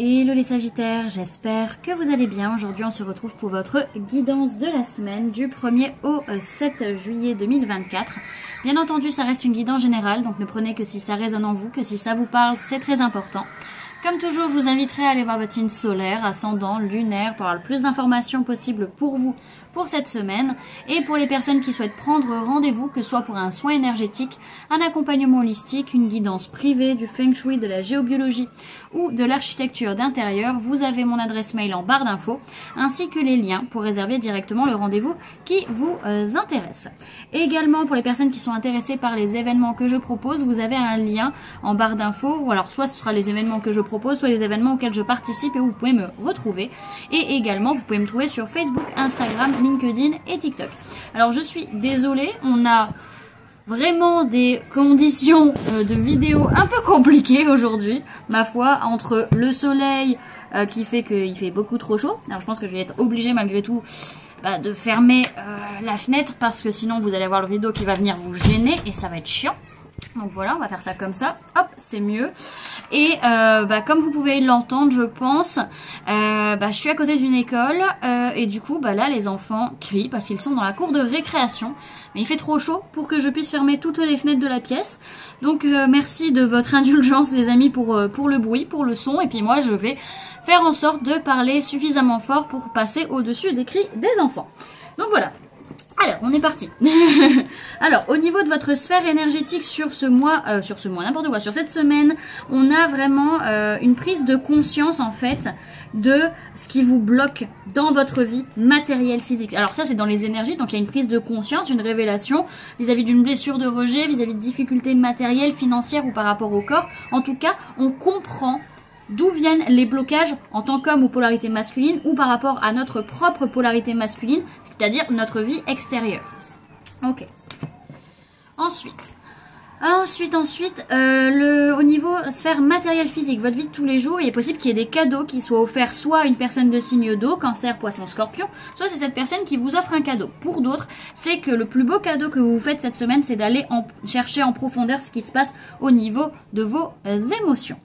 Hello les Sagittaires, j'espère que vous allez bien. Aujourd'hui on se retrouve pour votre guidance de la semaine du 1er au 7 juillet 2024. Bien entendu ça reste une guidance générale, donc ne prenez que si ça résonne en vous, que si ça vous parle, c'est très important. Comme toujours, je vous inviterai à aller voir votre signe solaire, ascendant, lunaire, pour avoir le plus d'informations possibles pour vous pour cette semaine. Et pour les personnes qui souhaitent prendre rendez-vous, que ce soit pour un soin énergétique, un accompagnement holistique, une guidance privée, du feng shui, de la géobiologie ou de l'architecture d'intérieur, vous avez mon adresse mail en barre d'infos, ainsi que les liens pour réserver directement le rendez-vous qui vous intéresse. Et également, pour les personnes qui sont intéressées par les événements que je propose, vous avez un lien en barre d'infos, ou alors soit ce sera les événements que je propose, soit les événements auxquels je participe et où vous pouvez me retrouver. Et également, vous pouvez me trouver sur Facebook, Instagram, LinkedIn et TikTok. Alors je suis désolée, on a vraiment des conditions de vidéo un peu compliquées aujourd'hui, ma foi, entre le soleil qui fait qu'il fait beaucoup trop chaud. Alors je pense que je vais être obligée malgré tout de fermer la fenêtre parce que sinon vous allez avoir le rideau qui va venir vous gêner et ça va être chiant. Donc voilà, on va faire ça comme ça, hop, c'est mieux. Et comme vous pouvez l'entendre, je pense, je suis à côté d'une école et du coup, là, les enfants crient parce qu'ils sont dans la cour de récréation. Mais il fait trop chaud pour que je puisse fermer toutes les fenêtres de la pièce. Donc merci de votre indulgence, les amis, pour le bruit, pour le son. Et puis moi, je vais faire en sorte de parler suffisamment fort pour passer au-dessus des cris des enfants. Donc voilà. Alors, on est parti. Alors, au niveau de votre sphère énergétique sur ce mois, n'importe quoi, sur cette semaine, on a vraiment une prise de conscience, en fait, de ce qui vous bloque dans votre vie matérielle, physique. Alors ça, c'est dans les énergies, donc il y a une prise de conscience, une révélation vis-à-vis d'une blessure de rejet, vis-à-vis de difficultés matérielles, financières ou par rapport au corps. En tout cas, on comprend d'où viennent les blocages en tant qu'homme ou polarité masculine ou par rapport à notre propre polarité masculine, c'est-à-dire notre vie extérieure. Ok. Ensuite, au niveau sphère matérielle physique, votre vie de tous les jours, il est possible qu'il y ait des cadeaux qui soient offerts soit à une personne de signe d'eau, cancer, poisson, scorpion, soit c'est cette personne qui vous offre un cadeau. Pour d'autres, c'est que le plus beau cadeau que vous faites cette semaine, c'est d'aller chercher en profondeur ce qui se passe au niveau de vos émotions.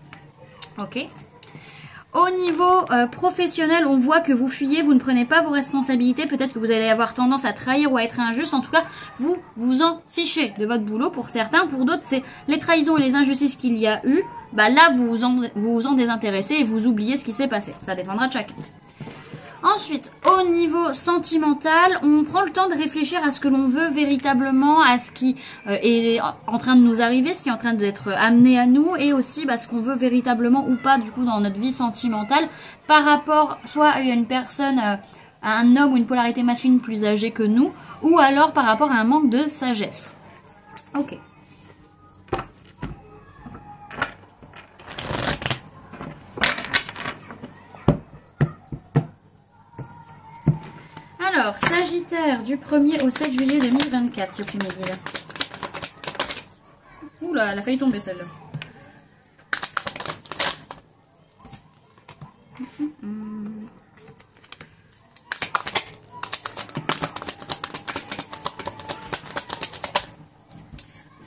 Ok. Au niveau professionnel, on voit que vous fuyez, vous ne prenez pas vos responsabilités. Peut-être que vous allez avoir tendance à trahir ou à être injuste. En tout cas, vous vous en fichez de votre boulot pour certains. Pour d'autres, c'est les trahisons et les injustices qu'il y a eu. Là, vous vous en désintéressez et vous oubliez ce qui s'est passé. Ça dépendra de chacun. Ensuite, au niveau sentimental, on prend le temps de réfléchir à ce que l'on veut véritablement, à ce qui est en train de nous arriver, ce qui est en train d'être amené à nous, et aussi ce qu'on veut véritablement ou pas du coup dans notre vie sentimentale par rapport soit à une personne, à un homme ou une polarité masculine plus âgée que nous, ou alors par rapport à un manque de sagesse. Ok. Alors, Sagittaire, du 1er au 7 juillet 2024, si vous m'avez dit là. Oula, elle a failli tomber celle-là.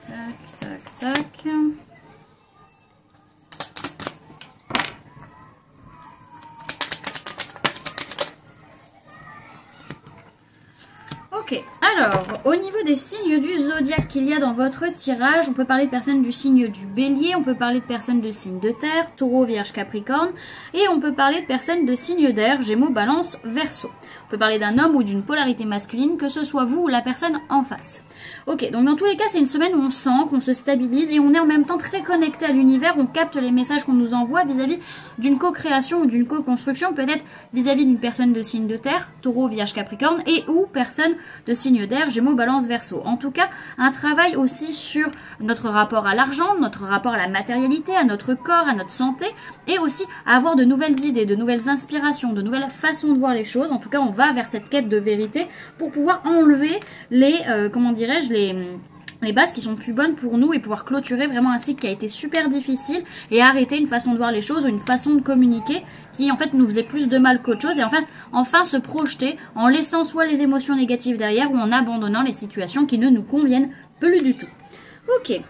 Tac, tac, tac. Ok, alors, au niveau des signes du zodiaque qu'il y a dans votre tirage, on peut parler de personnes du signe du bélier, on peut parler de personnes de signe de terre, taureau, vierge, capricorne, et on peut parler de personnes de signe d'air, gémeaux, balance, verseau. On peut parler d'un homme ou d'une polarité masculine, que ce soit vous ou la personne en face. Ok, donc dans tous les cas, c'est une semaine où on sent qu'on se stabilise et on est en même temps très connecté à l'univers, on capte les messages qu'on nous envoie vis-à-vis d'une co-création ou d'une co-construction, peut-être vis-à-vis d'une personne de signe de terre, taureau, vierge, capricorne, et ou personne de signe d'air, gémeaux, balance, verseau. En tout cas, un travail aussi sur notre rapport à l'argent, notre rapport à la matérialité, à notre corps, à notre santé, et aussi à avoir de nouvelles idées, de nouvelles inspirations, de nouvelles façons de voir les choses. En tout cas, on va vers cette quête de vérité pour pouvoir enlever les, les bases qui sont plus bonnes pour nous et pouvoir clôturer vraiment un cycle qui a été super difficile et arrêter une façon de voir les choses ou une façon de communiquer qui en fait nous faisait plus de mal qu'autre chose et enfin se projeter en laissant soit les émotions négatives derrière ou en abandonnant les situations qui ne nous conviennent plus du tout. Ok,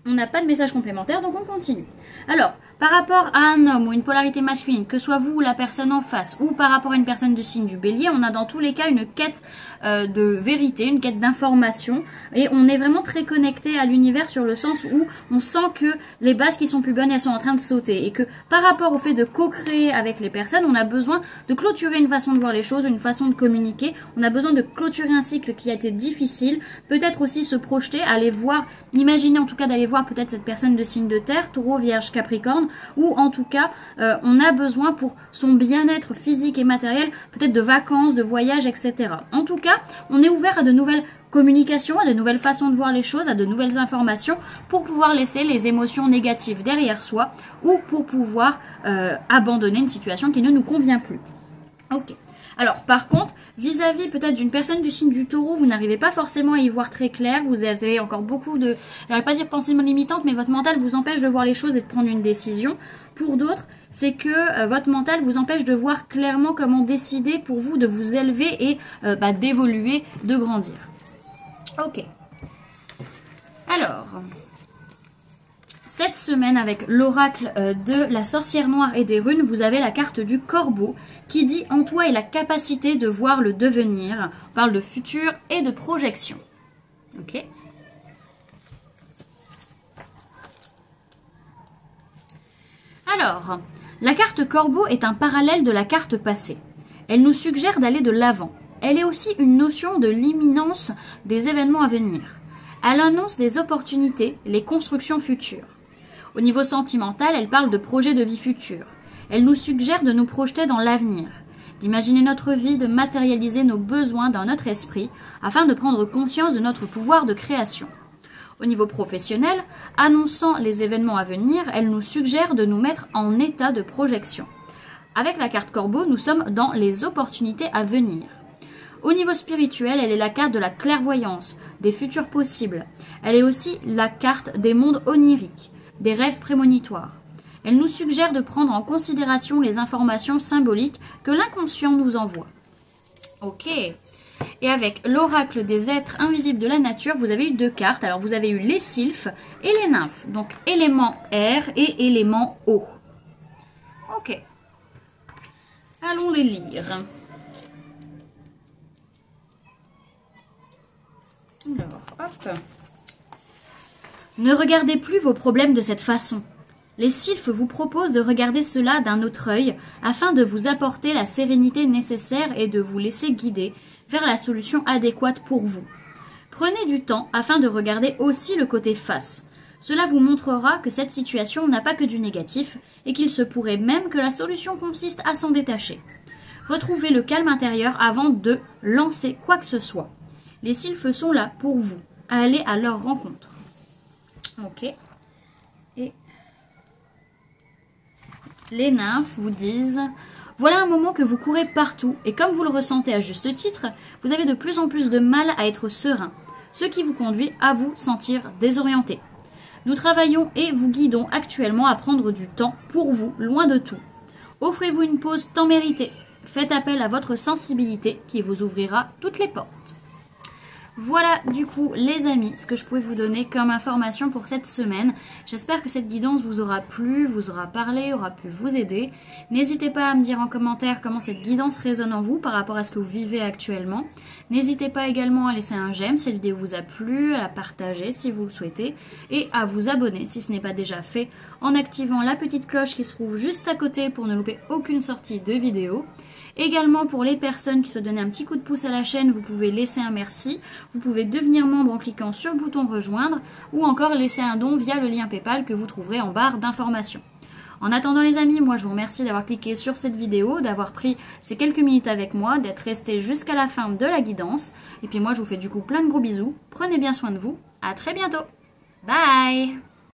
on n'a pas de message complémentaire donc on continue. Alors, Par rapport à un homme ou une polarité masculine, que ce soit vous ou la personne en face, ou par rapport à une personne du signe du bélier, on a dans tous les cas une quête de vérité, une quête d'information, et on est vraiment très connecté à l'univers sur le sens où on sent que les bases qui sont plus bonnes, elles sont en train de sauter, et que par rapport au fait de co-créer avec les personnes, on a besoin de clôturer une façon de voir les choses, une façon de communiquer, on a besoin de clôturer un cycle qui a été difficile, peut-être aussi se projeter, aller voir, imaginer en tout cas d'aller voir peut-être cette personne de signe de terre, taureau, vierge, capricorne, ou en tout cas on a besoin pour son bien-être physique et matériel, peut-être de vacances, de voyages, etc. En tout cas, on est ouvert à de nouvelles communications, à de nouvelles façons de voir les choses, à de nouvelles informations pour pouvoir laisser les émotions négatives derrière soi ou pour pouvoir abandonner une situation qui ne nous convient plus. Ok. Alors, par contre, vis-à-vis peut-être d'une personne du signe du taureau, vous n'arrivez pas forcément à y voir très clair, vous avez encore beaucoup de, je vais pas dire pensée limitante, mais votre mental vous empêche de voir les choses et de prendre une décision. Pour d'autres, c'est que votre mental vous empêche de voir clairement comment décider pour vous de vous élever et d'évoluer, de grandir. Ok. Alors, cette semaine, avec l'oracle de la sorcière noire et des runes, vous avez la carte du corbeau qui dit « En toi est la capacité de voir le devenir ». On parle de futur et de projection. Ok. Alors, la carte corbeau est un parallèle de la carte passée. Elle nous suggère d'aller de l'avant. Elle est aussi une notion de l'imminence des événements à venir. Elle annonce des opportunités, les constructions futures. Au niveau sentimental, elle parle de projets de vie futurs. Elle nous suggère de nous projeter dans l'avenir, d'imaginer notre vie, de matérialiser nos besoins dans notre esprit, afin de prendre conscience de notre pouvoir de création. Au niveau professionnel, annonçant les événements à venir, elle nous suggère de nous mettre en état de projection. Avec la carte corbeau, nous sommes dans les opportunités à venir. Au niveau spirituel, elle est la carte de la clairvoyance, des futurs possibles. Elle est aussi la carte des mondes oniriques, des rêves prémonitoires. Elle nous suggère de prendre en considération les informations symboliques que l'inconscient nous envoie. Ok. Et avec l'oracle des êtres invisibles de la nature, vous avez eu deux cartes. Alors vous avez eu les sylphes et les nymphes. Donc élément air et élément eau. Ok. Allons les lire. Alors, hop. Ne regardez plus vos problèmes de cette façon. Les sylphes vous proposent de regarder cela d'un autre œil afin de vous apporter la sérénité nécessaire et de vous laisser guider vers la solution adéquate pour vous. Prenez du temps afin de regarder aussi le côté face. Cela vous montrera que cette situation n'a pas que du négatif et qu'il se pourrait même que la solution consiste à s'en détacher. Retrouvez le calme intérieur avant de lancer quoi que ce soit. Les sylphes sont là pour vous, à aller à leur rencontre. Ok. Et les nymphes vous disent « Voilà un moment que vous courez partout et comme vous le ressentez à juste titre, vous avez de plus en plus de mal à être serein, ce qui vous conduit à vous sentir désorienté. Nous travaillons et vous guidons actuellement à prendre du temps pour vous, loin de tout. Offrez-vous une pause tant méritée. Faites appel à votre sensibilité qui vous ouvrira toutes les portes. » Voilà du coup les amis ce que je pouvais vous donner comme information pour cette semaine. J'espère que cette guidance vous aura plu, vous aura parlé, aura pu vous aider. N'hésitez pas à me dire en commentaire comment cette guidance résonne en vous par rapport à ce que vous vivez actuellement. N'hésitez pas également à laisser un j'aime si la vidéo vous a plu, à la partager si vous le souhaitez et à vous abonner si ce n'est pas déjà fait en activant la petite cloche qui se trouve juste à côté pour ne louper aucune sortie de vidéo. Également pour les personnes qui souhaitent donner un petit coup de pouce à la chaîne, vous pouvez laisser un merci, vous pouvez devenir membre en cliquant sur le bouton rejoindre ou encore laisser un don via le lien PayPal que vous trouverez en barre d'informations. En attendant les amis, moi je vous remercie d'avoir cliqué sur cette vidéo, d'avoir pris ces quelques minutes avec moi, d'être resté jusqu'à la fin de la guidance. Et puis moi je vous fais du coup plein de gros bisous, prenez bien soin de vous, à très bientôt, bye.